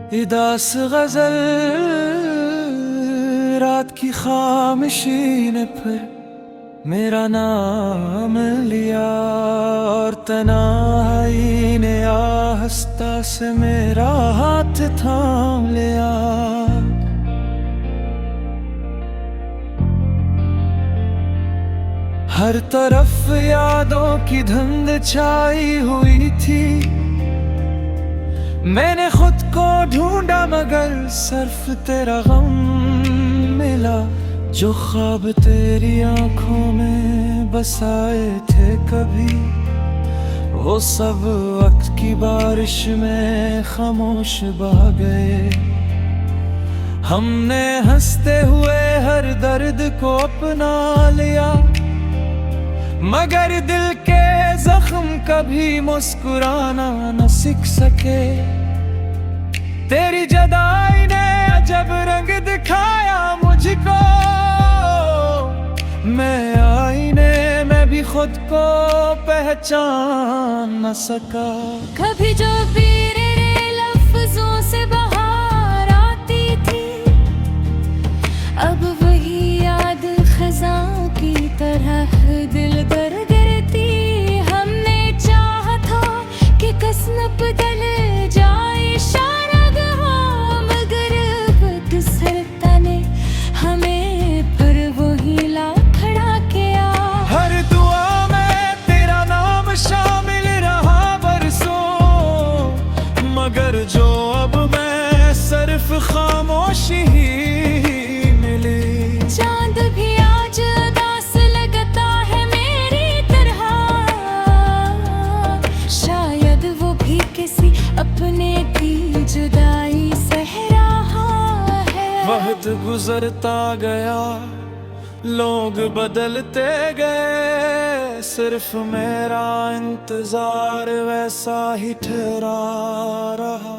इदास गजल रात की खामोशी ने फिर मेरा नाम लिया और तन्हाई ने आहिस्ता से मेरा हाथ थाम लिया। हर तरफ यादों की धुंध छाई हुई थी। मैंने खुद को ढूंढा मगर सिर्फ तेरा गम मिला। जो ख्वाब तेरी आंखों में बसाए थे कभी, वो सब वक्त की बारिश में खामोश बह गए। हमने हंसते हुए हर दर्द को अपना लिया, मगर दिल के जख्म कभी मुस्कुराना न सीख सके। तेरी जुदाई ने अजब रंग दिखाया मुझको, मैं आईने में भी खुद को पहचान न सका। कभी जो तेरे लफ्जों से बाहर आती थी, अब वही याद खज़ां की तरह दिल दर गिरती। हमने चाहा था कि कसम बदल जाए इशारा, मगर वक्त सरता ने हमें पर वही ला खड़ा किया। हर दुआ में तेरा नाम शामिल रहा बरसों, मगर जो अब मैं सिर्फ खामोशी ही मिली। चांद भी आज उदास लगता है मेरी तरह, शायद वो भी किसी अपने की जुदाई सह रहा है। वक्त गुजरता गया, लोग बदलते गए, सिर्फ मेरा इंतजार वैसा ही ठहरा रहा।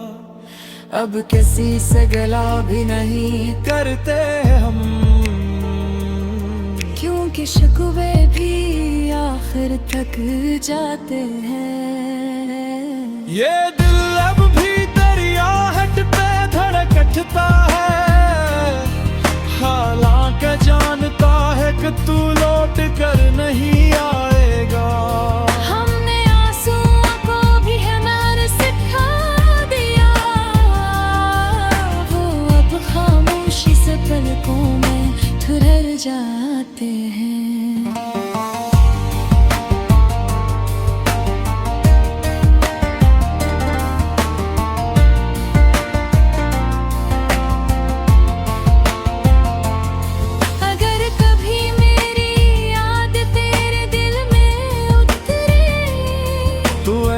अब किसी से गला भी नहीं करते हम, क्योंकि शिकवे भी आखिर तक जाते हैं। ये दिल अब भी दरियाहट पे धड़कता है, हालांकि जानता है कि तू लौट कर नहीं आएगा। हमने आंसुओं को भी हमारे सिखा दिया, वो अब खामोशी से पलकों में ठुहर जाते हैं।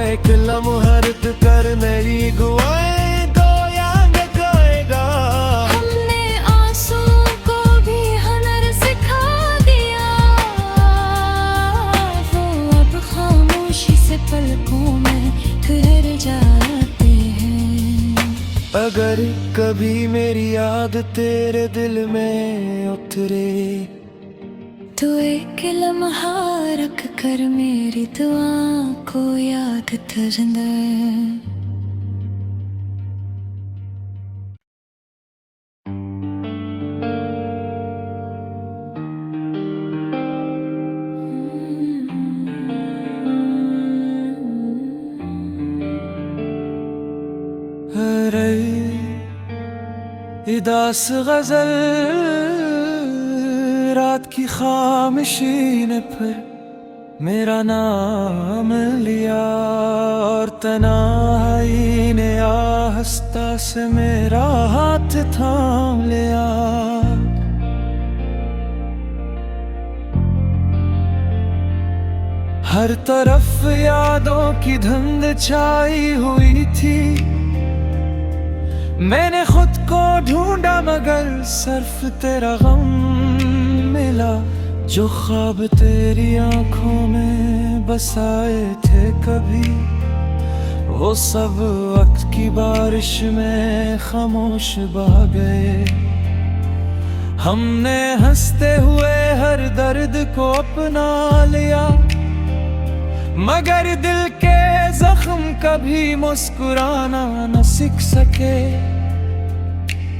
एक लम्हर्द कर मेरी दुआएं गोयांग गाएगा। हमने आंसुओं को भी हुनर सिखा दिया, वो अब खामोशी से पलकों में ठहर जाते हैं। अगर कभी मेरी याद तेरे दिल में उतरे, तो एक लम्हा रख कर मेरी दुआ को याद करना। अरे इदास गजल रात की खामोशी ने फिर मेरा नाम लिया और तन्हाई ने आहिस्ता से मेरा हाथ थाम लिया। हर तरफ यादों की धुंध छाई हुई थी। मैंने खुद को ढूंढा मगर सिर्फ तेरा गम मिला। जो ख्वाब तेरी आंखों में बसाए थे कभी, वो सब वक्त की बारिश में खामोश बह गए। हमने हंसते हुए हर दर्द को अपना लिया, मगर दिल के जख्म कभी मुस्कुराना न सीख सके।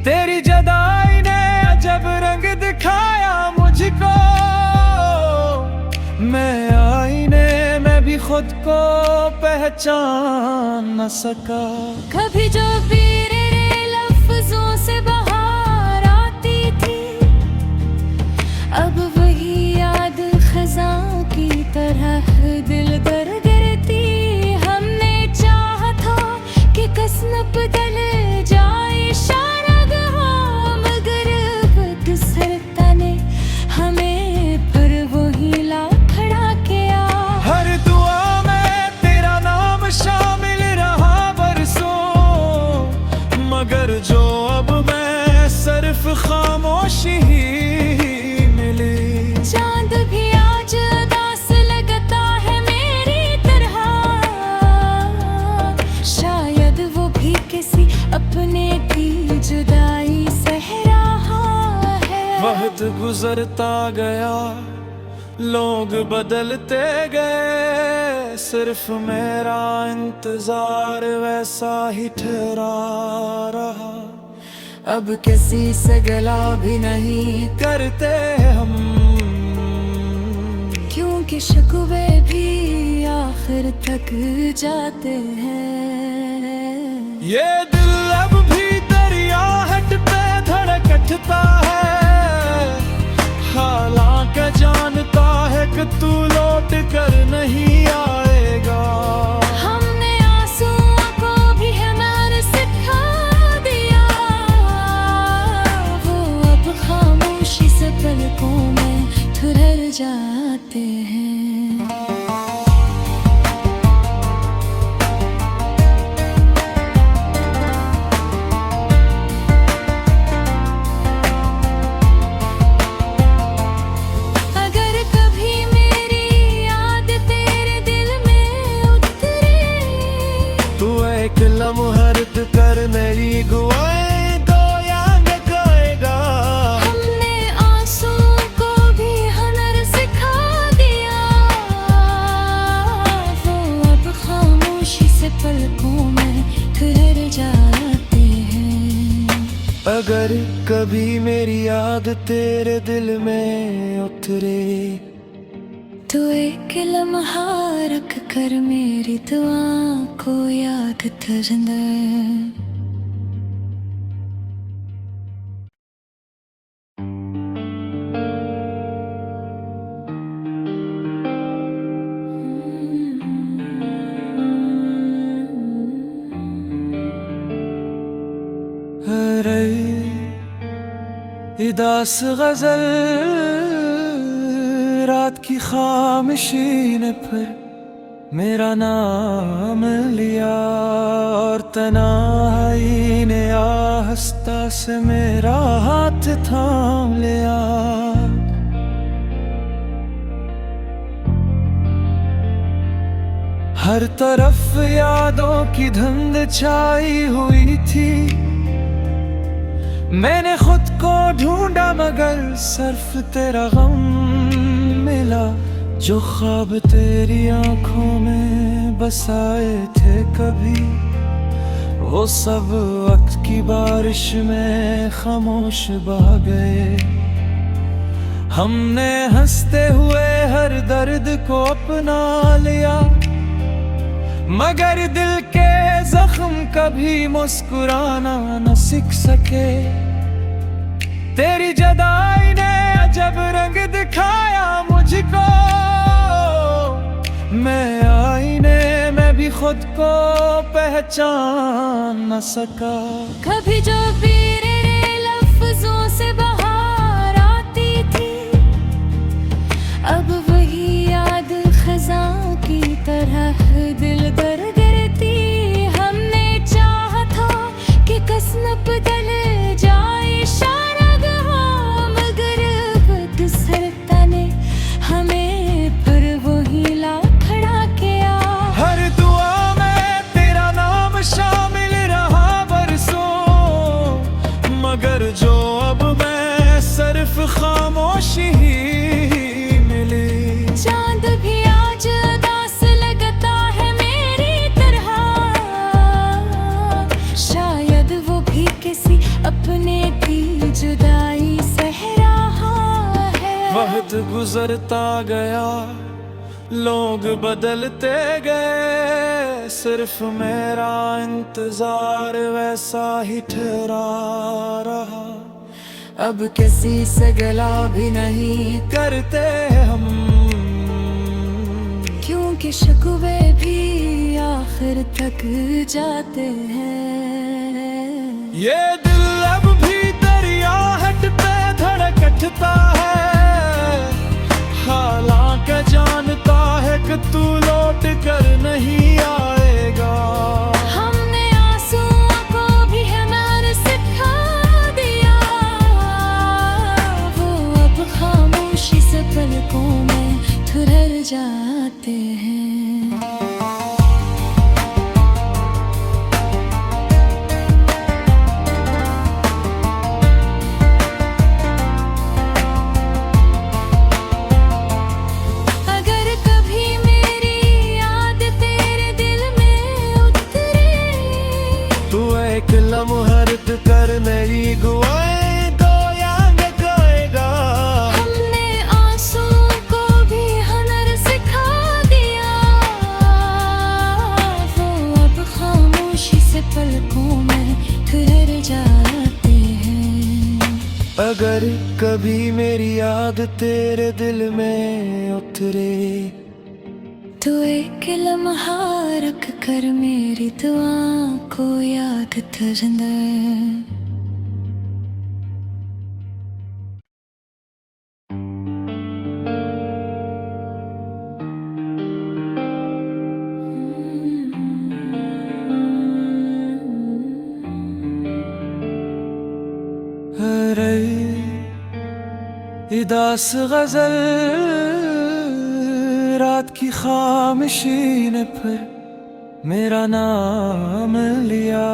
तेरी जुदाई ने अजब रंग दिखाया मुझको, मैं आईने में भी खुद को पहचान न सका। कभी जो मेरे लफ्जों से बाहर आती थी, अब वही याद खज़ां की तरह दिल दर गिरती। हमने चाहा था कि कसम बदल जाए शारगहा, मगर वक्त सरता ने हमें पर वही ला खड़ा किया। हर दुआ में तेरा नाम शामिल रहा बरसों, मगर जो अब मैं सिर्फ खामोशी ही मिली। चांद भी आज उदास लगता है मेरी तरह, शायद वो भी किसी अपने की जुदाई सह रहा है। वक्त गुजरता गया, लोग बदलते गए, सिर्फ मेरा इंतजार वैसा ही ठहरा रहा। अब किसी से गला भी नहीं करते हम, क्योंकि शिकवे भी आखिर तक जाते हैं। ये दिल अब भी दरियाहट पे धड़कता है, हालांकि जानता है कि तू लौट कर नहीं आएगा। हमने आंसुओं को भी हमारे सिखा दिया, वो अब खामोशी से पलकों में ठुरर जाते हैं। अगर कभी मेरी याद तेरे दिल में उतरे, तू एक लम्हर्द कर मेरी गुआएं दो यांग गाएगा। हमने आंसुओं को भी हुनर सिखा दिया, वो अब खामोशी से पलकों में ठुरर जाते हैं। अगर कभी मेरी याद तेरे दिल में उतरे, तो एक लम्हा रख कर मेरी दुआ को याद करना। अरे इदास गजल रात की खामोशी ने फिर मेरा नाम लिया, और तन्हाई ने आहिस्ता से मेरा हाथ थाम लिया। हर तरफ यादों की धुंध छाई हुई थी, मैंने खुद को ढूंढा मगर सिर्फ तेरा गम मिला। जो ख्वाब तेरी आंखों में बसाए थे कभी, वो सब वक्त की बारिश में खामोश बह गए। हमने हंसते हुए हर दर्द को अपना लिया, मगर दिल के जख्म कभी मुस्कुराना न सीख सके। तेरी जुदाई ने अजब रंग दिखाया मुझको, मैं आईने में भी खुद को पहचान न सका। कभी जो मेरे लफ्जों से बाहर आती थी, अब वही याद खज़ां की तरह दिल दर गिरती। हमने चाहा था कि कसम बदल जाए शारगहा, मगर वक्त सरता ने हमें पर वही ला खड़ा किया। हर दुआ में तेरा नाम शामिल रहा बरसों, मगर जो अब मैं सिर्फ खामोशी ही मिली। चांद भी आज उदास लगता है मेरी तरह, शायद वो भी किसी वक्त गुजरता गया, लोग बदलते गए, सिर्फ मेरा इंतजार वैसा ही ठहरा रहा। अब किसी से गला भी नहीं करते हम, क्योंकि शिकवे भी आखिर तक जाते हैं। ये दिल अब भी दरियाहट पे धड़कता है, हालांकि जानता है कि तू लौट कर नहीं आएगा। हमने आंसुओं को भी हुनर सिखा दिया, वो अब खामोशी से पलकों में ठुहर जाते हैं। एक लम्हर्द कर मेरी दुआएं तो याद गाएगा। हमने आंसुओं को भी हुनर सिखा दिया, वो अब खामोशी से पलकों में ठहर जाते हैं। अगर कभी मेरी याद तेरे दिल में उतरे, तो एक लम्हा रख कर मेरी दुआ को याद करना। अरे इदास गजल रात की खामोशी ने फिर मेरा नाम लिया,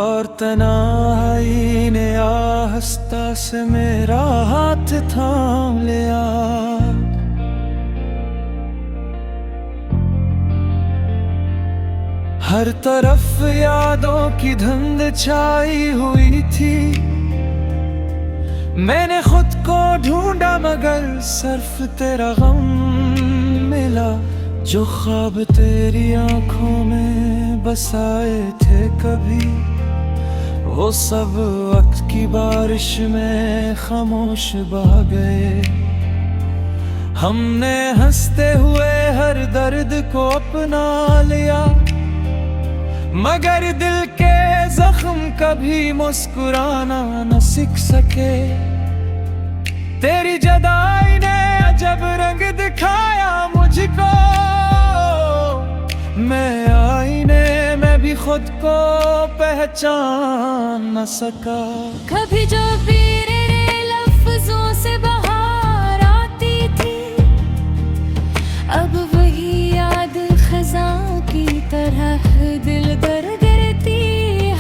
और तन्हाई ने आहिस्ता से मेरा हाथ थाम लिया। हर तरफ यादों की धुंध छाई हुई थी, मैंने खुद को ढूंढा मगर सिर्फ तेरा गम मिला। जो ख्वाब तेरी आंखों में बसाए थे कभी, वो सब वक्त की बारिश में खामोश बह गए। हमने हंसते हुए हर दर्द को अपना लिया, मगर दिल के जख्म कभी मुस्कुराना न सीख सके। तेरी जुदाई ने अजब रंग दिखाया मुझको, मैं आईने में भी खुद को पहचान न सका। कभी जो पीरे लफ्जों से बाहर आती थी, अब वही याद खज़ां की तरह दिल दर गिरती।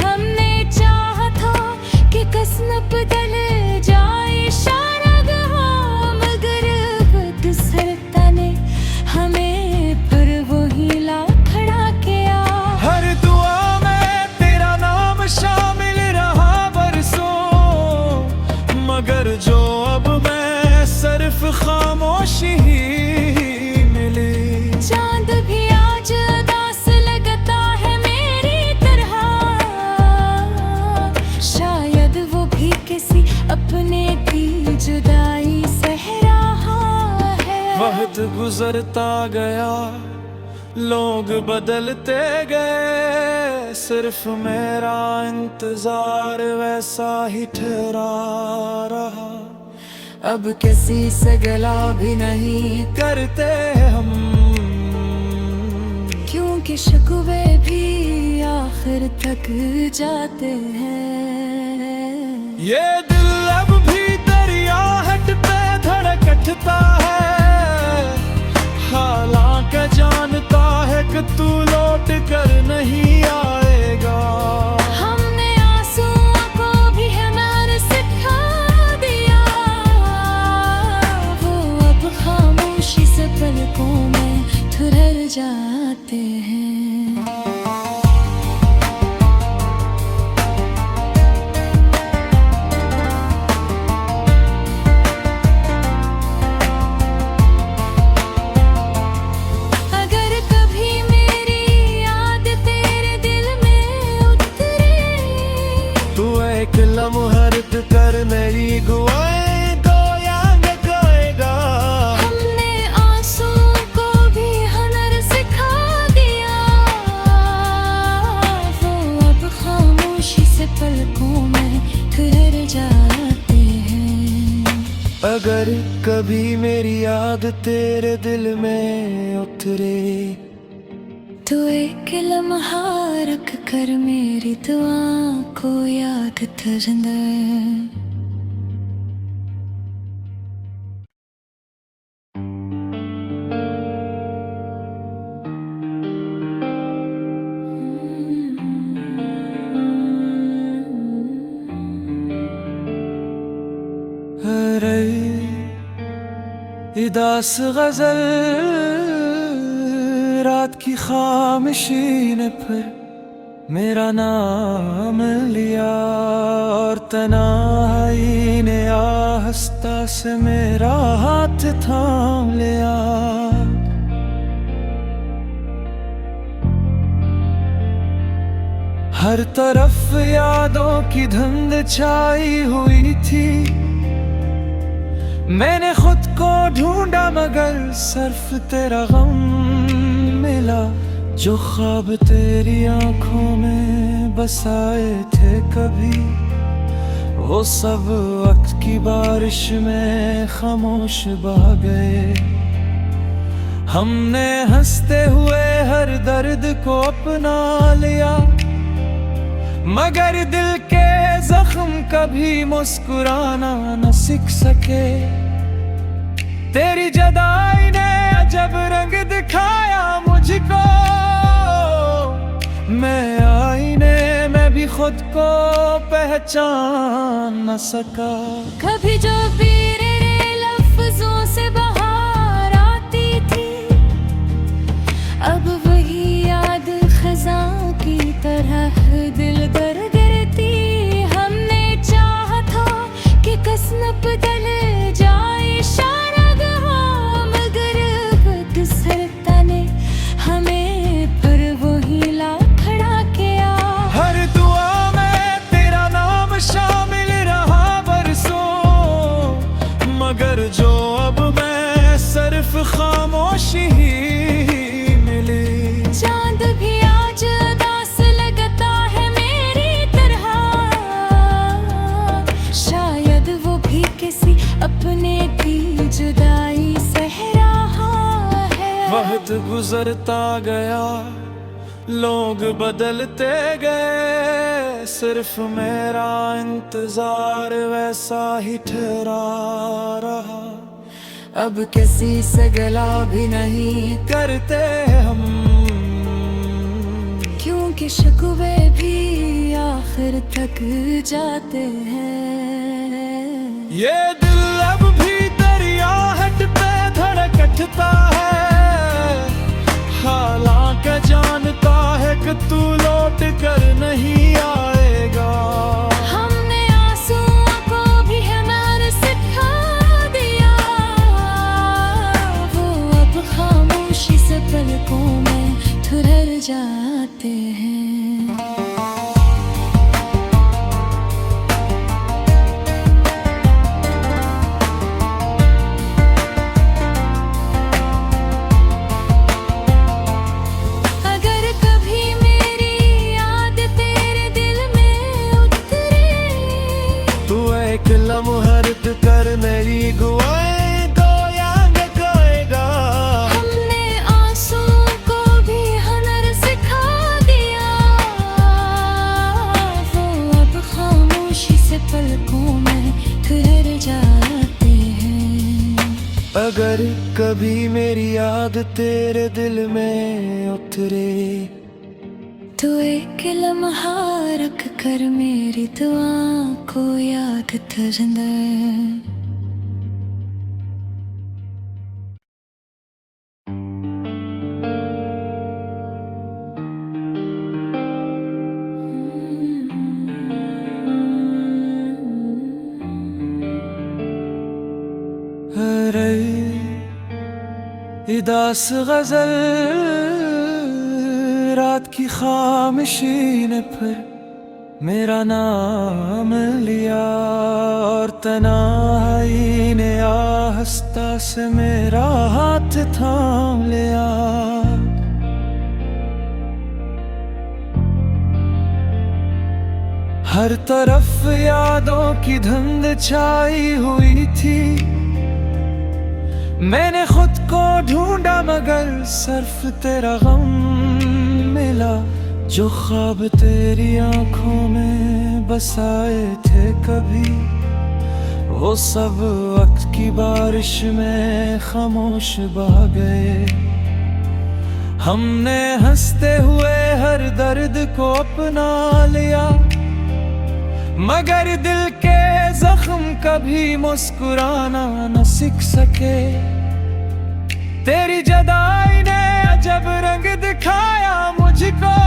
हमने चाहा था कि कसम बदल जाए शायरा, मगर बदसरता ने हमें पर वही ला खड़ा किया। हर दुआ में तेरा नाम शामिल रहा बरसों, मगर जो अब मैं सिर्फ खामोशी ही मिली। चांद भी आज उदास लगता है मेरी तरह, शायद वो भी किसी अपने की जुदाई सह रहा है। वक्त गुजरता गया, लोग बदलते गए, सिर्फ मेरा इंतजार वैसा ही ठहरा रहा। अब किसी से गला भी नहीं करते हम, क्योंकि शिकवे भी आखिर तक जाते हैं। ये दिल अब भी दरियाहट पे धड़कता है, हालांकि जानता है कि तू लौट कर नहीं आएगा। हमने आंसुओं को भी हुनर सिखा दिया, वो अब खामोशी से पलकों में ठुहर जाते हैं। एक लम्हर्द कर मेरी गुआएं गोयांग गाएगा। हमने आंसू को भी हुनर सिखा दिया, वो अब खामोशी से पलकों में ठहर जाते हैं। अगर कभी मेरी याद तेरे दिल में उतरे तो एक लम्हा रख कर मेरी दुआ को याद करना। अरे इदास गजल रात की खामोशी ने फिर मेरा नाम लिया, और तन्हाई ने आहिस्ता से मेरा हाथ थाम लिया। हर तरफ यादों की धुंध छाई हुई थी, मैंने खुद को ढूंढा मगर सिर्फ तेरा गम मिला। जो ख्वाब तेरी आंखों में बसाए थे कभी, वो सब वक्त की बारिश में खामोश बह गए। हमने हंसते हुए हर दर्द को अपना लिया, मगर दिल के जख्म कभी मुस्कुराना न सीख सके। तेरी जुदाई ने अजब रंग दिखाया मुझको, मैं आईने में भी खुद को पहचान न सका। कभी जो पीरे लफ्जों से बाहर आती थी, अब वही याद खज़ां की तरह दिल दर गिरती। हमने चाहा था कि कसम बदल जाए शायरा, मगर बदसरता ने हमें पर वही ला खड़ा किया। हर दुआ में तेरा नाम शामिल रहा बरसों, मगर जो अब मैं सिर्फ खामोशी ही मिली। चांद भी आज उदास लगता है मेरी तरह, शायद वो भी किसी अपने की जुदाई सह रहा है। वक्त गुजरता गया, लोग बदलते गए, सिर्फ मेरा इंतजार वैसा ही ठहरा रहा। अब किसी से गला भी नहीं करते हम, क्योंकि शिकवे भी आखिर तक जाते हैं। ये दिल अब भी दरियाहट पे धड़कता है, हालांकि जानता है कि तू लौट कर नहीं आएगा। हमने आंसुओं को भी हुनर सिखा दिया, वो अब खामोशी से पलकों में ठहर जाते हैं। अगर कभी मेरी याद तेरे दिल में उतरे तू एक लम्हर्द कर मेरी गुआएं गोयांग गाएगा। हमने आंसू को भी हुनर सिखा दिया, वो अब खामोशी से पलकों में ठहर जाते हैं। अगर कभी मेरी याद तेरे दिल में उतरे तो एक लम्हा रख कर मेरी दुआ को याद करना। अरे इदास गजल रात की खामोशी ने फिर मेरा नाम लिया और तन्हाई ने आहिस्ता से मेरा हाथ थाम लिया। हर तरफ यादों की धुंध छाई हुई थी। मैंने खुद को ढूंढा मगर सिर्फ तेरा गम मिला। जो ख्वाब तेरी आंखों में बसाए थे कभी, वो सब वक्त की बारिश में खामोश बह गए। हमने हंसते हुए हर दर्द को अपना लिया, मगर दिल के जख्म कभी मुस्कुराना न सीख सके। तेरी जुदाई ने अजब रंग दिखाया मुझको,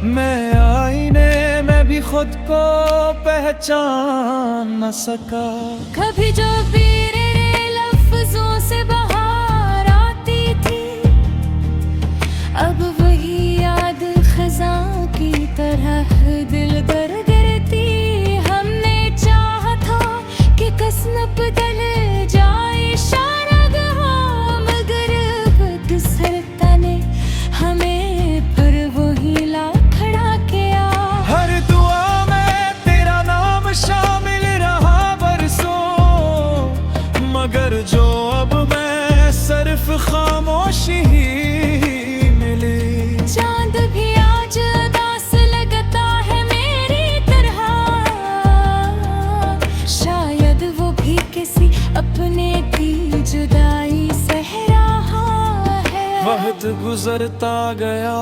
मैं आईने में भी खुद को पहचान न सका। कभी जो तेरे लफ्जों से बाहर आती थी, अब वही याद खज़ां की तरह दिल दर गिरती। हमने चाहा था कि कसम बदल जाए शारगहा, मगर वक्त सरता ने हमें पर वही ला खड़ा किया। हर दुआ में तेरा नाम शामिल रहा बरसों, मगर जो अब मैं सिर्फ खामोशी ही मिली। चांद भी आज उदास लगता है मेरी तरह, शायद वो भी किसी अपने की जुदाई सह रहा है। वक्त गुजरता गया,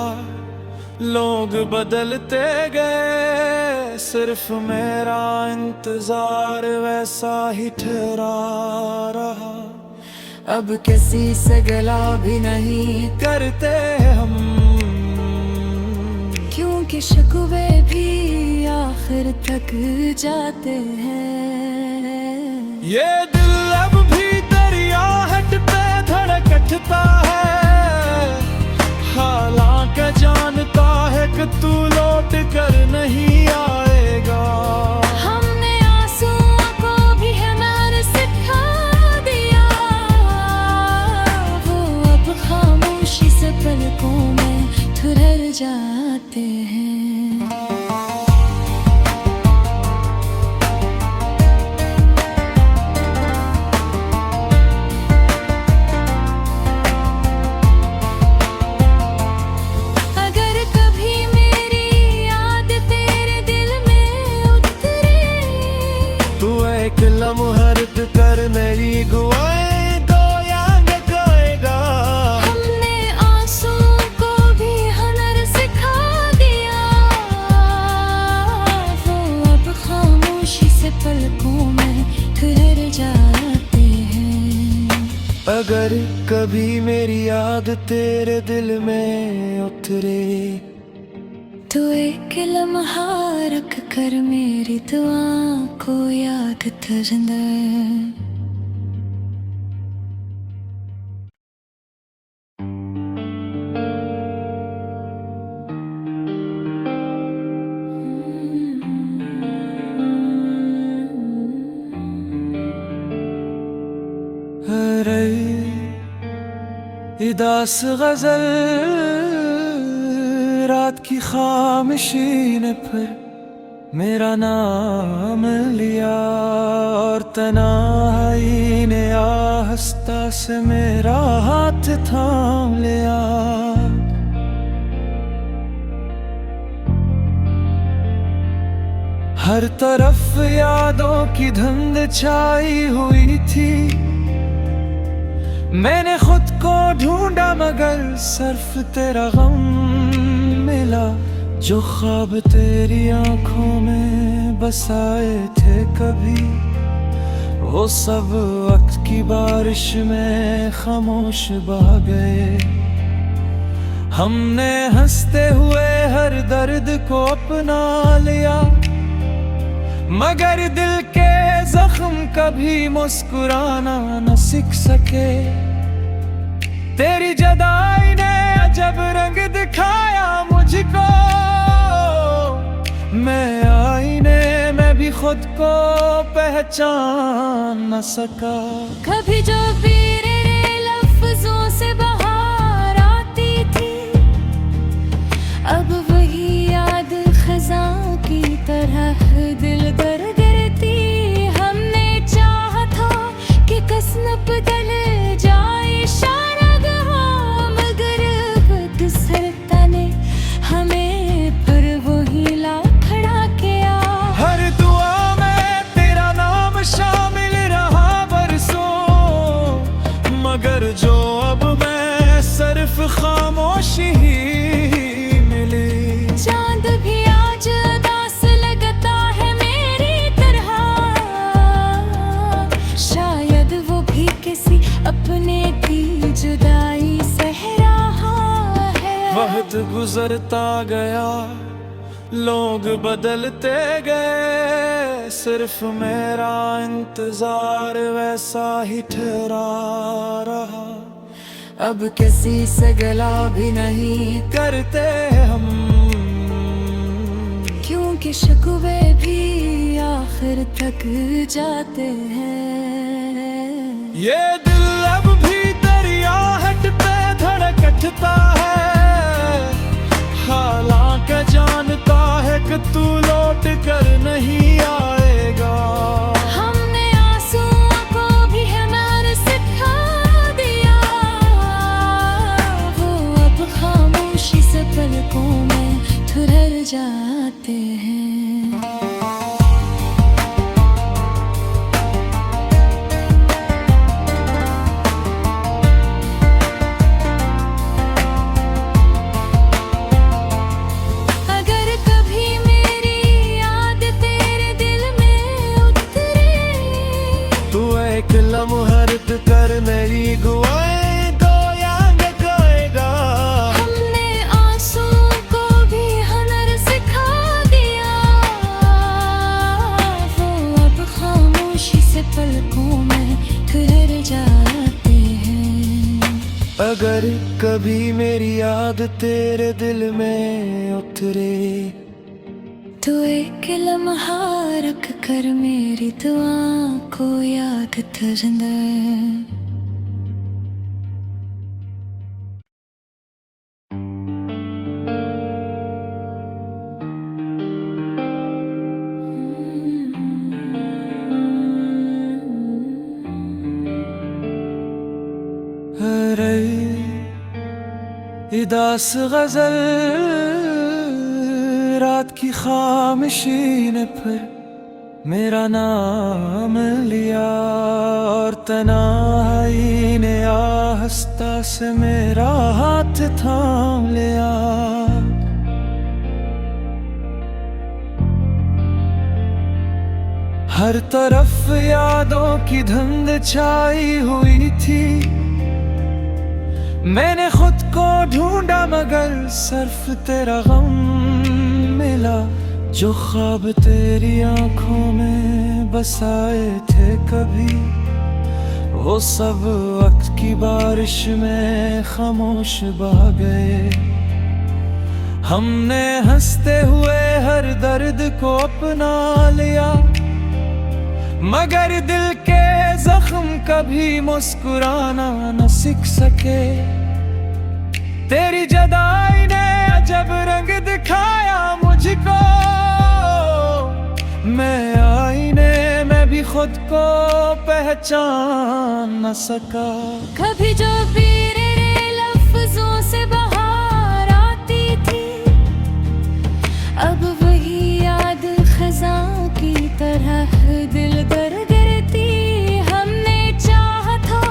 लोग बदलते गए, सिर्फ मेरा इंतजार वैसा ही ठहरा रहा। अब किसी से गला भी नहीं करते हम, क्योंकि शिकवे भी आखिर तक जाते हैं। ये दिल अब भी दरियाहट पे धड़कता है, हालांकि जानता है कि तू लौट कर नहीं आएगा। हमने आंसुओं को भी हमारे सिखा दिया, वो अब खामोशी से पलकों में ठहर जाते हैं। अगर कभी मेरी याद तेरे दिल में उतरे, तू एक लम्हर्द कर मेरी गुआएं गोयांग गाएगा। हमने आंसुओं को भी हुनर सिखा दिया, वो अब खामोशी से पलकों में ठहर जाते हैं। अगर कभी मेरी याद तेरे दिल में उतरे, तू एक लम्हा रख कर मेरी दुआ को याद करना। अरे इदास गजल रात की खामोशी ने फिर मेरा नाम लिया, और तन्हाई ने आहिस्ता से मेरा हाथ थाम लिया। हर तरफ यादों की धुंध छाई हुई थी। मैंने खुद को ढूंढा मगर सिर्फ तेरा गम मिला। जो ख्वाब तेरी आंखों में बसाए थे कभी, वो सब वक्त की बारिश में खामोश बह गए। हमने हंसते हुए हर दर्द को अपना लिया, मगर दिल के जख्म कभी मुस्कुराना न सीख सके। तेरी जुदाई ने अजब रंग दिखाया मुझको, मैं आईने में भी खुद को पहचान न सका। कभी जो मेरे लफ्जों से बाहर आती थी, अब वही याद खज़ां की तरह दिल दर गिरती। हमने चाहा था कि कस्म बदल जाए शारगहा, मगर वक्त सरता ने हमें पर वही ला खड़ा किया। हर दुआ में तेरा नाम शामिल रहा बरसों, मगर जो अब मैं सिर्फ खामोशी ही मिली। चांद भी आज उदास लगता है मेरी तरह, शायद वो भी किसी अपने की जुदाई सह रहा है। वक्त गुजरता गया, लोग बदलते गए, सिर्फ मेरा इंतजार वैसा ही ठहरा रहा। अब किसी से गला भी नहीं करते हम, क्योंकि शिकवे भी आखिर तक जाते हैं। ये दिल अब भी दरियाहट पे धड़कता है, हालांकि जानता है कि तू लौट कर नहीं आएगा। हमने आंसुओं को भी हमारे सिखा दिया, वो अब खामोशी से पलकों में ठुरर जाते हैं। अगर कभी मेरी याद तेरे दिल में उतरे, तू एक लम्हर्द कर मेरी गुआएं गोयांग गाएगा। हमने आंसुओं को भी हुनर सिखा दिया, वो अब खामोशी से पलकों में ठुरर जाते हैं। अगर कभी मेरी याद तेरे दिल में उतरे, तो एक लम्हा रख कर मेरी दुआ को याद करना। अरे इदास गजल रात की खामोशी ने फिर मेरा नाम लिया, और तन्हाई ने आहिस्ता से मेरा हाथ थाम लिया। हर तरफ यादों की धुंध छाई हुई थी, मैंने खुद को ढूंढा मगर सिर्फ तेरा गम मिला। जो ख्वाब तेरी आंखों में बसाए थे कभी, वो सब वक्त की बारिश में खामोश बह गए। हमने हंसते हुए हर दर्द को अपना लिया, मगर दिल के जख्म कभी मुस्कुराना न सीख सके। तेरी जुदाई ने अजब रंग दिखाया मुझको, मैं आईने में भी खुद को पहचान न सका। कभी जो मेरे लफ्जों से बाहर आती थी, अब वही याद खज़ां की तरह दिल दर गिरती। हमने चाहा था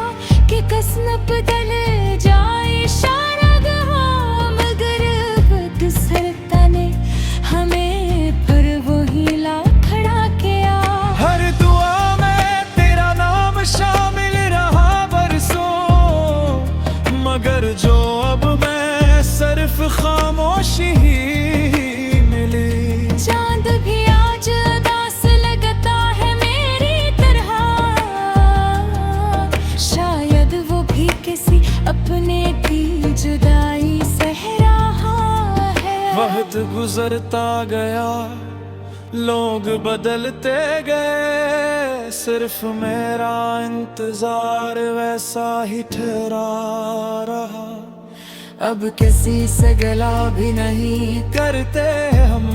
कि कस्म बदल जाए शारगहा, मगर वक्त सरता ने हमें पर वही ला खड़ा किया। हर दुआ में तेरा नाम शामिल रहा बरसों, मगर जो अब मैं सिर्फ खामोशी ही मिली। चांद भी आज उदास लगता है मेरी तरह, शायद वो भी किसी अपने की जुदाई सह रहा है। वक्त गुजरता गया, लोग बदलते गए, सिर्फ मेरा इंतजार वैसा ही ठहरा रहा। अब किसी से गला भी नहीं करते हम,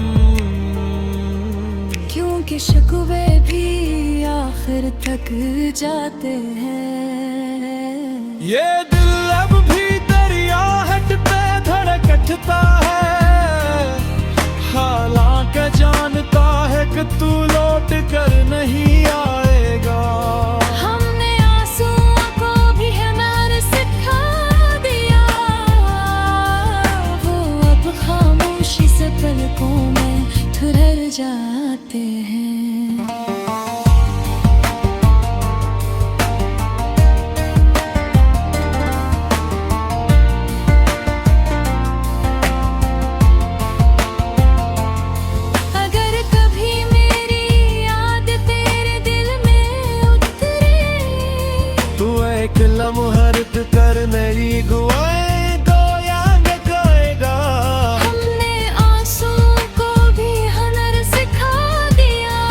क्योंकि शिकवे भी आखिर तक जाते हैं। ये दिल अब भी दरियाहट पे धड़कता है, हालांकि जानता है कि तू लौट कर नहीं आएगा। हमने आंसुओं को भी हमारे सिखा दिया, वो अब खामोशी से पलकों में ठुहर जाते हैं। एक लम्हर्त कर मेरी दुआएं दो याद गाएगा। हमने आंसुओं को भी हुनर सिखा दिया,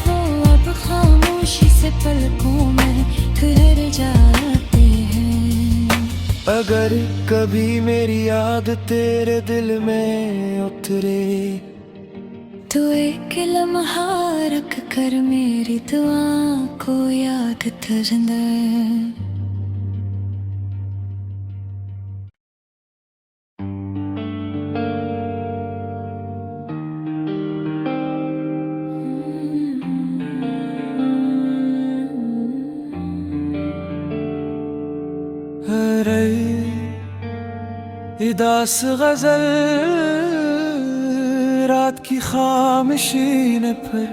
वो अब खामोशी से पलकों में ठहर जाते हैं। अगर कभी मेरी याद तेरे दिल में उतरे, तो एक लम्हा रख कर मेरी दुआ को याद करना। अरे इदास गजल रात की खामोशी ने फिर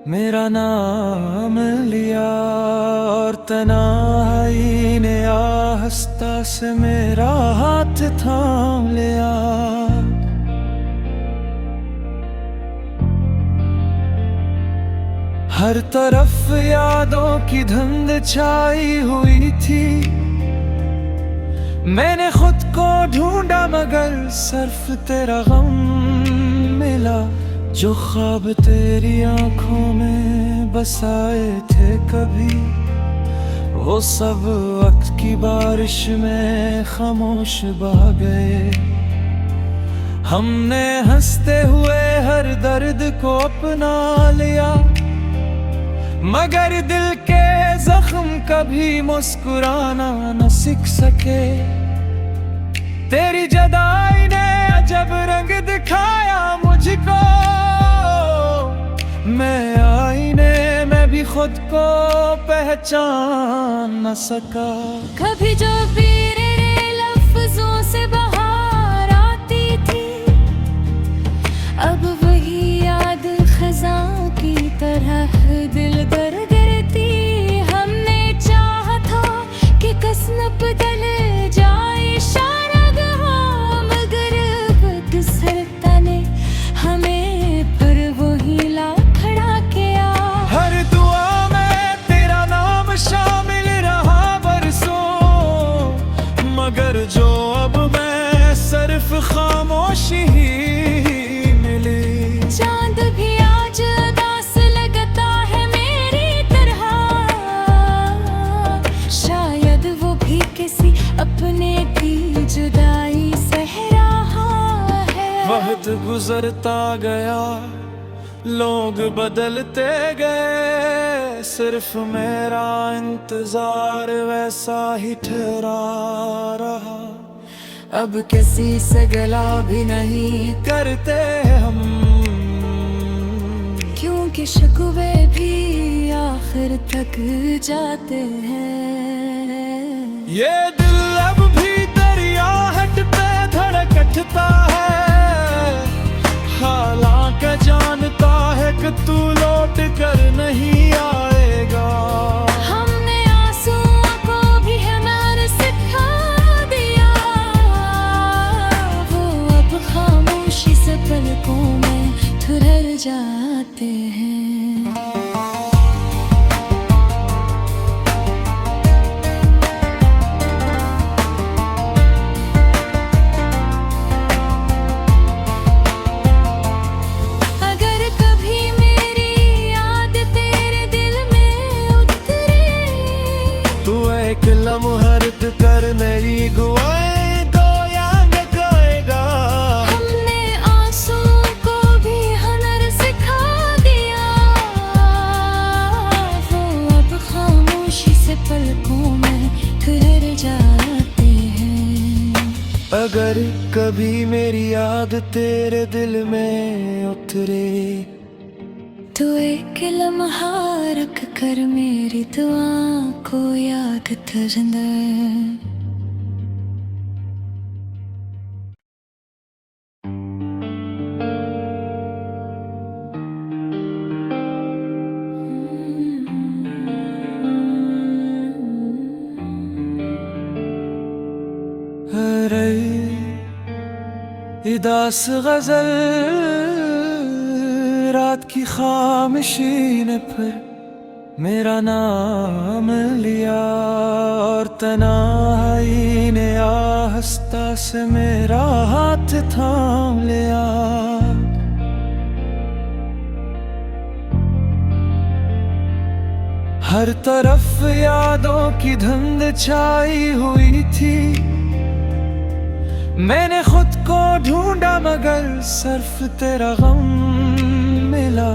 मेरा नाम लिया, और तन्हाई ने आहिस्ता से मेरा हाथ थाम लिया। हर तरफ यादों की धुंध छाई हुई थी, मैंने खुद को ढूंढा मगर सिर्फ तेरा गम मिला। जो ख्वाब तेरी आंखों में बसाए थे कभी, वो सब वक्त की बारिश में खामोश बह गए। हमने हंसते हुए हर दर्द को अपना लिया, मगर दिल के जख्म कभी मुस्कुराना न सीख सके। तेरी जुदाई ने अजब रंग दिखाया मुझको, मैं आईने में भी खुद को पहचान न सका। कभी जो पीरे लफ्जों से बाहर आती थी, अब वही याद खज़ां की तरह दिल दर गिरती। हमने चाहा था कि कसम बदल जाए शायरा, मगर बदसरता ने हमें पर वही ला खड़ा किया। हर दुआ में तेरा नाम शामिल रहा बरसों, मगर जो अब मैं सिर्फ खामोशी ही मिली। चांद भी आज उदास लगता है मेरी तरह, शायद वो भी किसी अपने की जुदाई सह रहा है। वक्त गुजरता गया, लोग बदलते गए, सिर्फ मेरा इंतजार वैसा ही ठहरा रहा। अब किसी से गला भी नहीं करते हम, क्योंकि शिकवे भी आखिर तक जाते हैं। ये दिल अब भी दरियाहट पे धड़कता है, हालांकि जानता है कि तू लौट कर नहीं आएगा। हमने आंसुओं को भी हमारे सिखा दिया, वो अब खामोशी से पलकों में ठुहर जाते हैं। अगर कभी मेरी याद तेरे दिल में उतरे तो एक लम्हा रख कर मेरी दुआ को याद तरंदा अरे इदास गजल रात की खामोशी ने फिर मेरा नाम लिया और तन्हाई ने आहिस्ता से मेरा हाथ थाम लिया। हर तरफ यादों की धुंध छाई हुई थी, मैंने खुद को ढूंढा मगर सिर्फ तेरा गम मिला।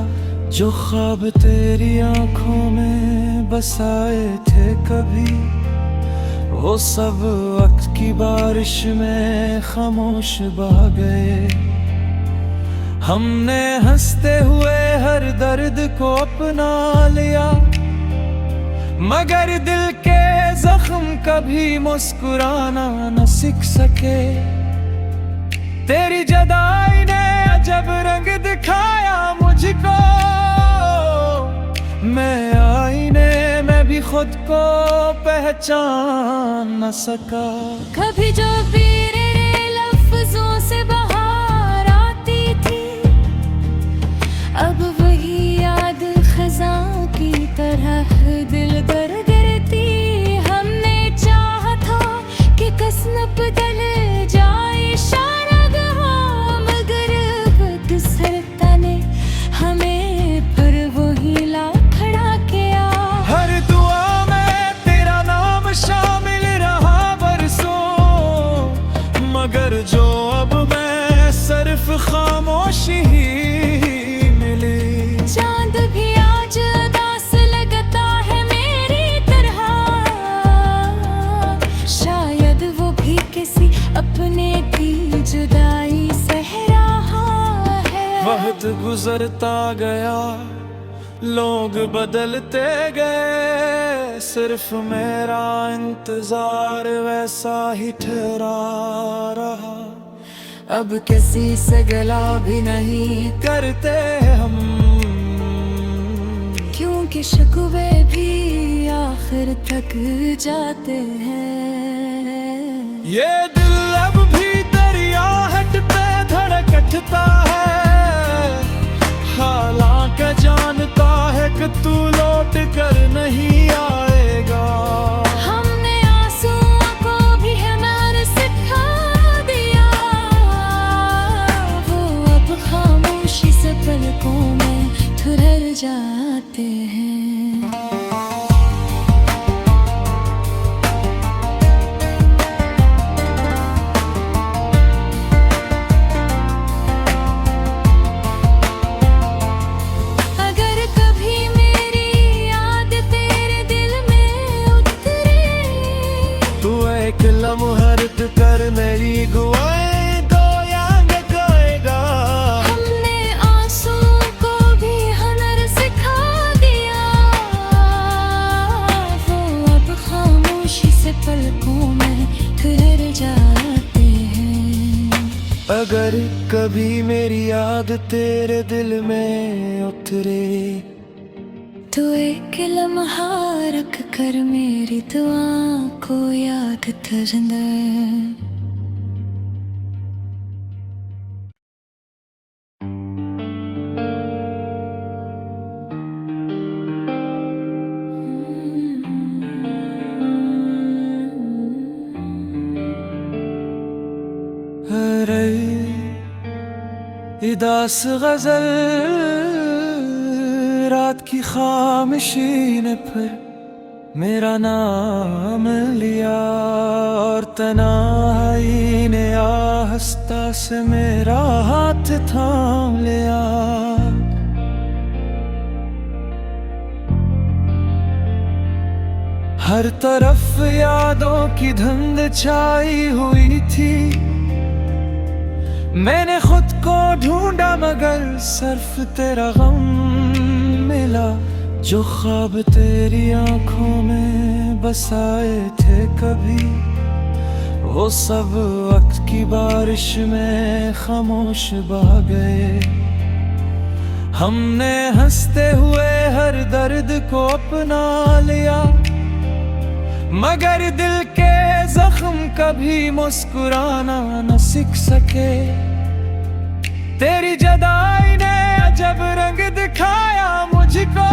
जो ख्वाब तेरी आंखों में बसाए थे कभी, वो सब वक्त की बारिश में खामोश बह गए। हमने हंसते हुए हर दर्द को अपना लिया, मगर दिल के जख्म कभी मुस्कुराना न सीख सके। तेरी जुदाई ने अजब रंग दिखाया मुझको, मैं आईने में भी खुद को पहचान न सका। कभी जो तेरे लफ्जों से बाहर आती थी, अब वही याद खज़ां की तरह दिल दर गिरती। हमने चाहा था कि कसम बदल जाए इशारा, मगर वक्त सरता ने हमें पर वही ला खड़ा किया। हर दुआ में तेरा नाम शामिल रहा बरसों, मगर जो अब मैं सिर्फ खामोशी ही मिली। चांद भी आज उदास लगता है मेरी तरह, शायद वो भी किसी अपने की जुदाई सह रहा है। वक्त गुजरता गया, लोग बदलते गए, सिर्फ मेरा इंतजार वैसा ही ठहरा रहा। अब किसी से गला भी नहीं करते हम, क्योंकि शिकवे भी आखिर तक जाते हैं। ये दिल अब भी दरियाहट पे धड़कता है, हालांकि जानता है कि तू लौट कर नहीं आएगा। हमने आंसुओं को भी हमारे सिखा दिया, वो अब खामोशी से पलकों में ठुहर जाते हैं। अगर कभी मेरी याद तेरे दिल में उतरे तू एक लम्हर्द कर मेरी गुआएं गोयांग गाएगा। हमने आंसुओं को भी हुनर सिखा दिया, वो अब खामोशी से पलकों में ठहर जाते हैं। अगर कभी मेरी याद तेरे दिल में उतरे तो एक लम्हा रख कर मेरी दुआ को याद तरंदा। अरे इदास गजल रात की खामोशी ने फिर मेरा नाम लिया, और तन्हाई ने आहिस्ता से मेरा हाथ थाम लिया। हर तरफ यादों की धुंध छाई हुई थी, मैंने खुद को ढूंढा मगर सिर्फ तेरा गम मिला। जो ख्वाब तेरी आंखों में बसाए थे कभी, वो सब वक्त की बारिश में खामोश बह गए। हमने हंसते हुए हर दर्द को अपना लिया, मगर दिल के जख्म कभी मुस्कुराना न सीख सके। तेरी जुदाई ने अजब रंग दिखाया मुझको,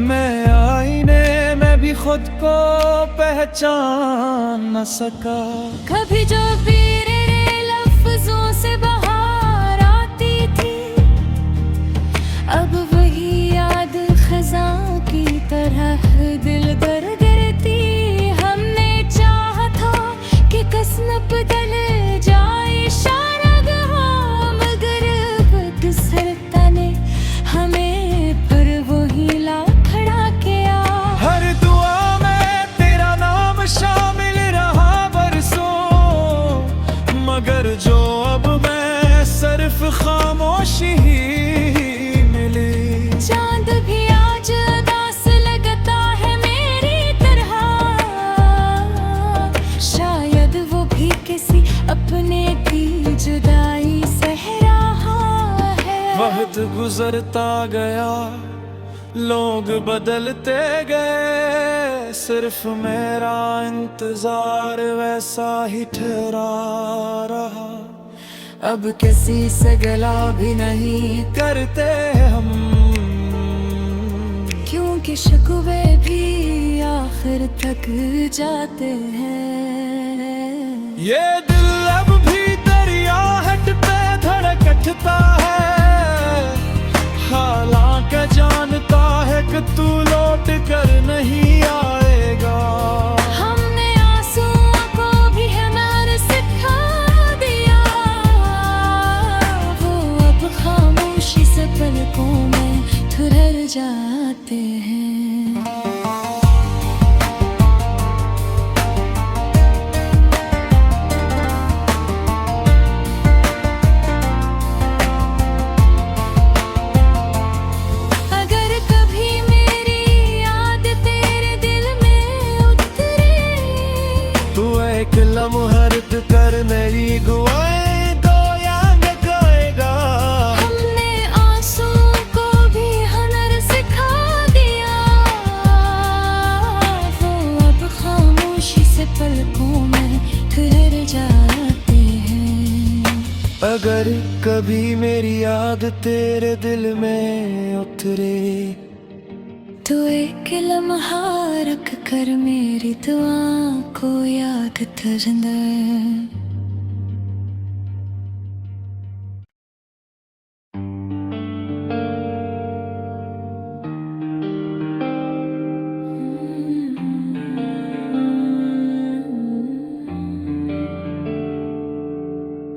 मैं आईने में भी खुद को पहचान न सका। कभी जो तेरे लफ्जों से बाहर आती थी, अब वही याद खज़ां की तरह दिल दर गिरती। हमने चाहा था कि कसम बदल जाए शारगहा, मगर वक्त सरता ने हमें पर वही ला खड़ा किया। हर दुआ में तेरा नाम शामिल रहा बरसों, मगर जो अब मैं सिर्फ खामोशी ही मिली। चांद भी आज उदास लगता है मेरी तरह, शायद वो भी किसी अपने की जुदाई सह रहा है। वक्त गुजरता गया, लोग बदलते गए, सिर्फ मेरा इंतजार वैसा ही ठहरा रहा। अब किसी से गला भी नहीं करते हम, क्योंकि शिकवे भी आखिर तक जाते हैं। ये दिल अब भी दरियाहट पे धड़कता है, हालांकि जानता है कि तू लौट कर नहीं आएगा। हमने आंसुओं को भी हमारे सिखा दिया, वो अब खामोशी से पलकों में ठहर जाते हैं। अगर कभी मेरी याद तेरे दिल में उतरे, तू एक लम्हर्द कर मेरी दुआएं दो यांग गाएगा। हमने आंसुओं को भी हुनर सिखा दिया, वो अब खामोशी से पलकों में ठहर जाते हैं। अगर कभी मेरी याद तेरे दिल में उतरे, तो एक लम्हा रख कर मेरी दुआ को याद करना।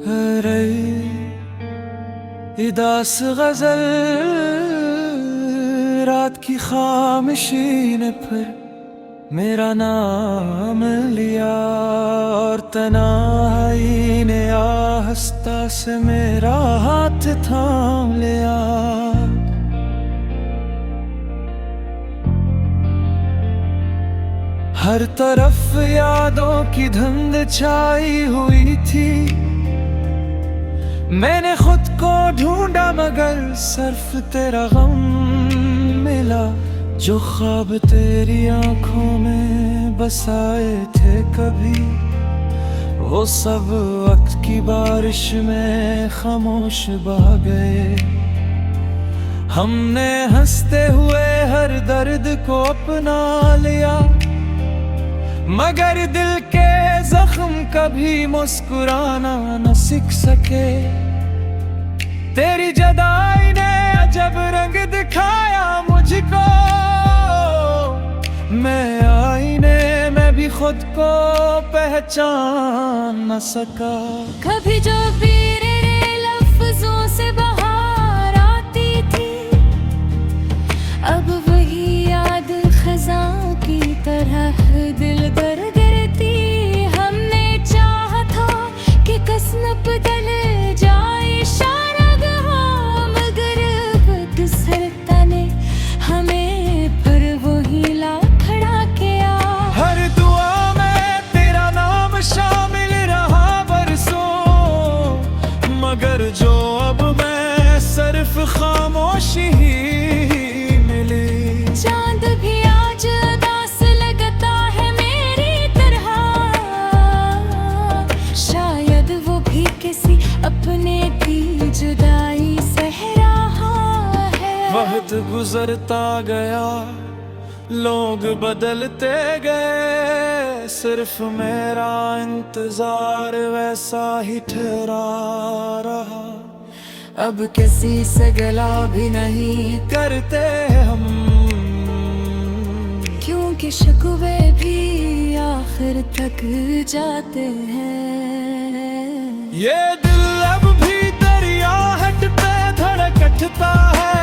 अरे इदास गजल रात की खामोशी ने फिर मेरा नाम लिया, और तन्हाई ने आहिस्ता से मेरा हाथ थाम लिया। हर तरफ यादों की धुंध छाई हुई थी, मैंने खुद को ढूंढा मगर सिर्फ तेरा गम मिला। जो ख्वाब तेरी आंखों में बसाए थे कभी, वो सब वक्त की बारिश में खामोश बह गए। हमने हंसते हुए हर दर्द को अपना लिया, मगर दिल के जख्म कभी मुस्कुराना न सीख सके। तेरी जुदाई ने अजब रंग दिखाया मुझको, मैं आईने में भी खुद को पहचान न सका। कभी जो तेरे लफ्जों से बाहर आती थी, अब वही याद खज़ां की तरह दिल दर गिरती। हमने चाहा था कि कसम जो अब मैं सिर्फ खामोशी ही मिली। चांद भी आज उदास लगता है मेरी तरह, शायद वो भी किसी अपने की जुदाई सह रहा है। वक्त गुजरता गया, लोग बदलते गए, सिर्फ मेरा इंतजार वैसा ही ठहरा रहा। अब किसी से गला भी नहीं करते हम, क्योंकि शिकवे भी आखिर तक जाते हैं। ये दिल अब भी दरियाहट पे धड़कता है,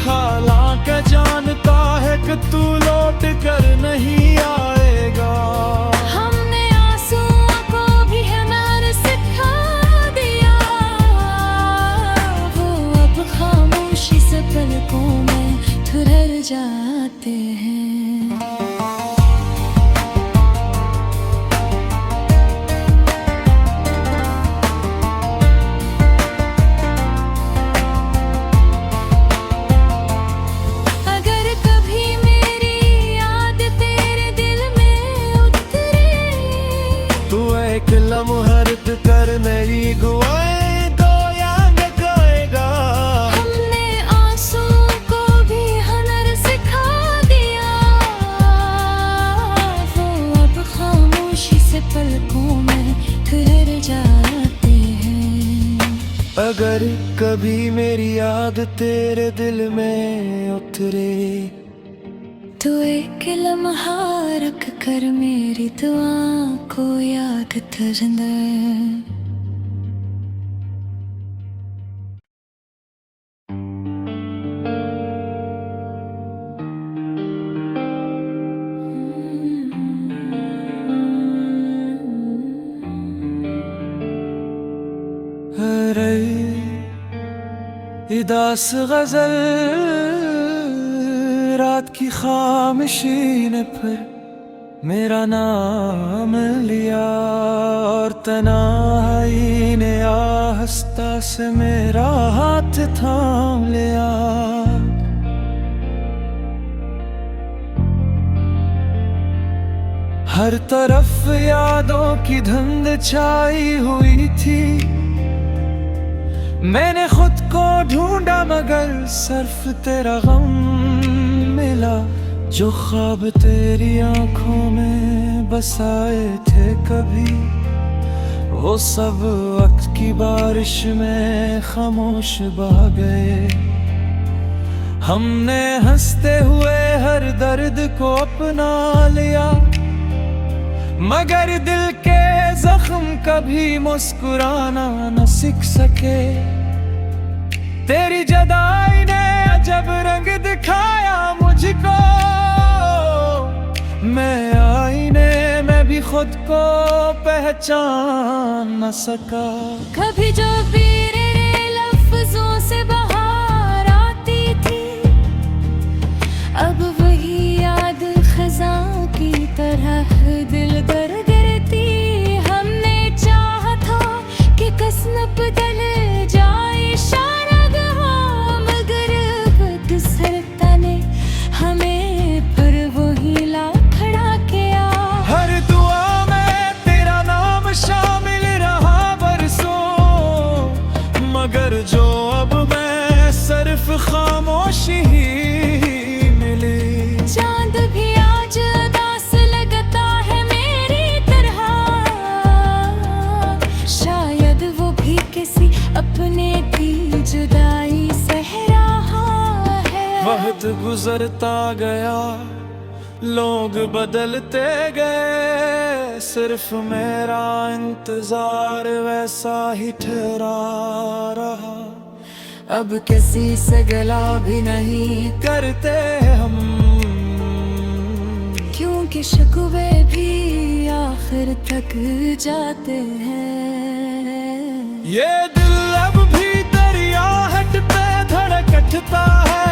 हालांकि जानता है कि तू लौट कर नहीं आएगा। हमने आंसुओं को भी हुनर सिखा दिया, वो अब खामोशी से पलकों में ठुहर जाते हैं। एक लम्हर्द कर मेरी गुआएं तो यांग गाएगा। हमने आंसुओं को भी हुनर सिखा दिया, वो अब खामोशी से पलकों में ठहर जाते हैं। अगर कभी मेरी याद तेरे दिल में उतरे, तो एक लम्हा रख कर मेरी दुआ को याद करना। अरे इदास गजल रात की खामोशी ने फिर मेरा नाम लिया, और तन्हाई ने आहिस्ता से मेरा हाथ थाम लिया। हर तरफ यादों की धुंध छाई हुई थी, मैंने खुद को ढूंढा मगर सिर्फ तेरा गम मिला। जो ख्वाब तेरी आंखों में बसाए थे कभी, वो सब वक्त की बारिश में खामोश बह गए। हमने हंसते हुए हर दर्द को अपना लिया, मगर दिल के जख्म कभी मुस्कुराना न सीख सके। तेरी जुदाई ने अजब रंग दिखाया मुझको, मैं आईने में भी खुद को पहचान न सका। कभी जो पीरे लफ्जों से बाहर आती थी, अब वही याद खज़ां की तरह दिल दर गिरती। हमने चाहा था कि कसम बदल जाए शायरा, मगर बदसरता ने हमें पर वही ला खड़ा किया। हर दुआ में तेरा नाम शामिल रहा बरसों, मगर जो अब मैं सिर्फ खामोशी ही मिली। चांद भी आज उदास लगता है मेरी तरह, शायद वो भी किसी अपने की जुदाई सह रहा है। वक्त गुजरता गया, लोग बदलते गए, सिर्फ मेरा इंतजार वैसा ही ठहरा रहा। अब किसी से गला भी नहीं करते हम, क्योंकि शिकवे भी आखिर तक जाते हैं। ये दिल अब भी दरियाहट पे धड़कता है,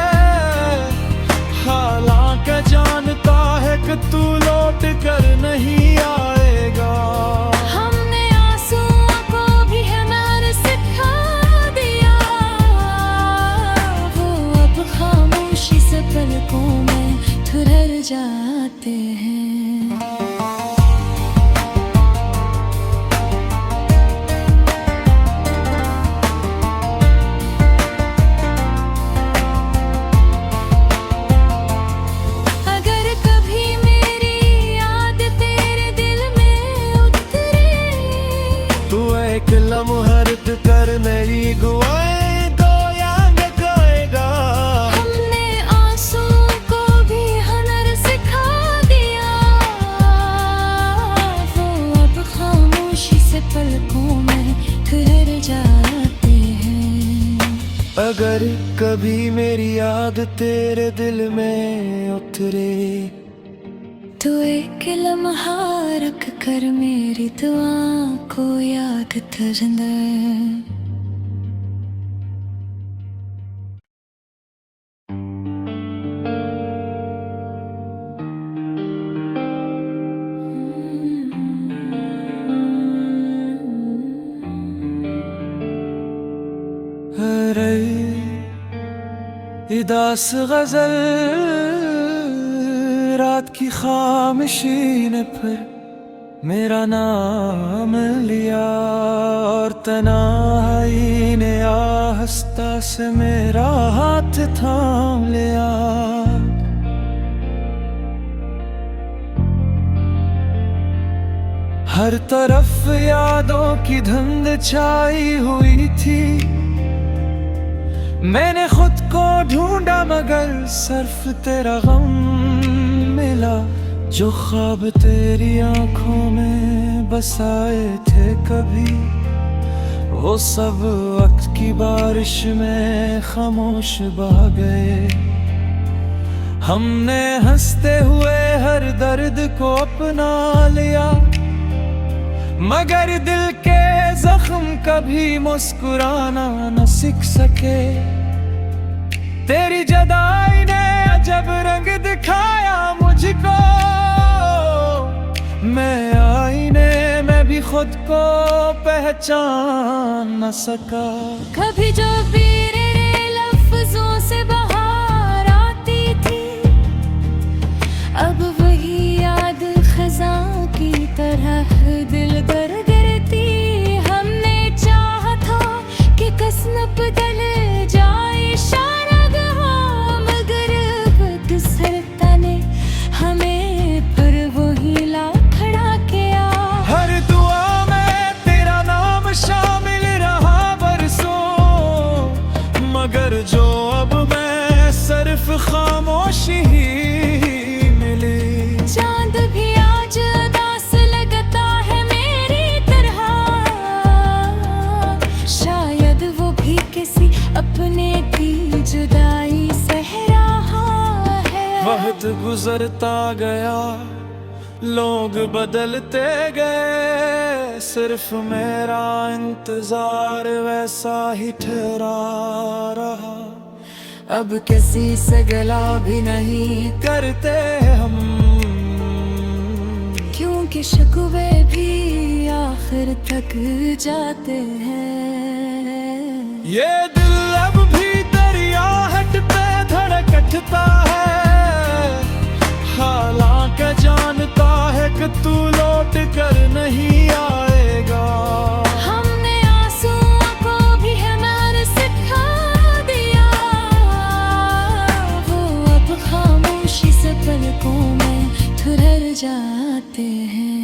हालांकि जानता है कि तू लौट कर नहीं आएगा। हमने आंसुओं को भी हुनर सिखा जाते हैं। अगर कभी मेरी याद तेरे दिल में उतरे, तू एक लम्हर्द कर मेरी गुआएं तो यांग गाएगा। हमने आंसुओं को भी हुनर सिखा दिया, वो अब खामोशी से पलकों में ठहर जाते हैं। अगर कभी मेरी याद तेरे दिल में उतरे, तू एक लम्हा रख कर मेरी दुआ को याद करना। अरे इदास गजल रात की खामोशी ने फिर मेरा नाम लिया, और तन्हाई ने आहिस्ता से मेरा हाथ थाम लिया। हर तरफ यादों की धुंध छाई हुई थी, मैंने खुद को ढूंढा मगर सिर्फ तेरा गम मिला। जो ख्वाब तेरी आंखों में बसाए थे कभी, वो सब वक्त की बारिश में खामोश बह गए। हमने हंसते हुए हर दर्द को अपना लिया, मगर दिल के जख्म कभी मुस्कुराना न सीख सके। तेरी जुदाई ने अजब रंग दिखाया मुझको, मैं आईने में भी खुद को पहचान न सका। कभी जो पीरे लफ्जों से बाहर आती थी, अब वही याद खज़ां की तरह दिल दर गिरती। हमने चाहा था कि कसम बदल जाए इशारा, मगर बदसरता ने हमें पर वही ला खड़ा किया। हर दुआ में तेरा नाम शामिल रहा बरसों, मगर जो अब मैं सिर्फ खामोशी ही मिली। चांद भी आज उदास लगता है मेरी तरह, शायद वो भी किसी अपने की जुदाई सह रहा है। वक्त गुजरता गया, लोग बदलते गए, सिर्फ मेरा इंतजार वैसा ही ठहरा रहा। अब किसी से गला भी नहीं करते हम, क्योंकि शिकवे भी आखिर तक जाते हैं। ये दिल अब भी दरियाहट पे धड़कता है, हालांकि जानता है कि तू लौट कर नहीं आएगा। हमने आंसुओं को भी हुनर सिखा दिया, वो अब खामोशी से पलकों में ठहर जाते हैं।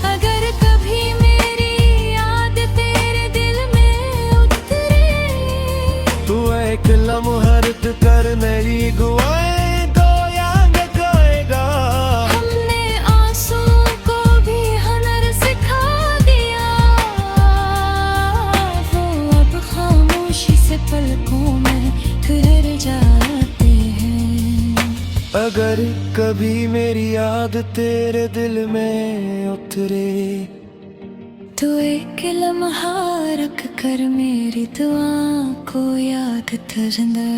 अगर कभी मेरी याद तेरे दिल में उतरे, तू एक लम्हर्द कर मेरी गुआएं तो यांग गाएगा। हमने आंसुओं को भी हुनर सिखा दिया, वो अब खामोशी से पलकों में ठहर जाते हैं। अगर कभी मेरी याद तेरे दिल में उतरे, तू एक लम्हा रख कर मेरी दुआ को याद करना।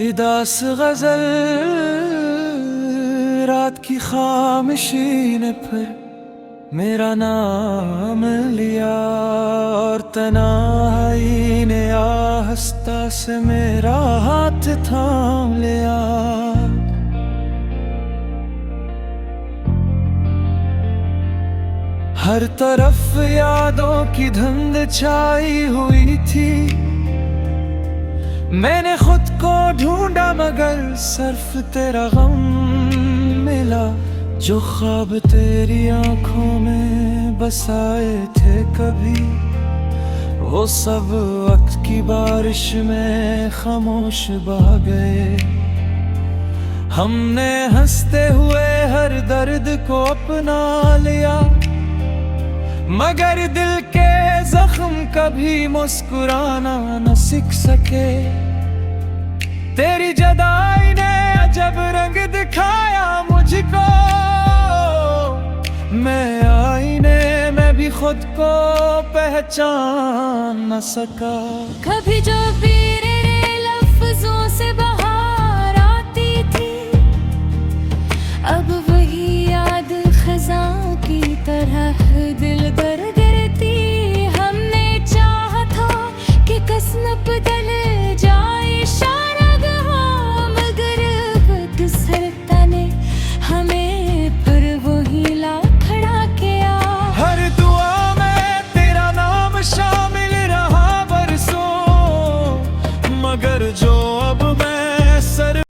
इदास गजल रात की खामोशी ने फिर मेरा नाम लिया और तन्हाई ने आहिस्ता से मेरा हाथ थाम लिया। हर तरफ यादों की धुंध छाई हुई थी, मैंने खुद को ढूंढा मगर सिर्फ तेरा गम मिला। जो ख्वाब तेरी आंखों में बसाए थे कभी, वो सब वक्त की बारिश में खामोश बह गए। हमने हंसते हुए हर दर्द को अपना लिया, मगर दिल के जख्म कभी मुस्कुराना न सीख सके। तेरी जुदाई ने अजब रंग दिखाया मुझको, मैं आईने में भी खुद को पहचान न सका। कभी जो भी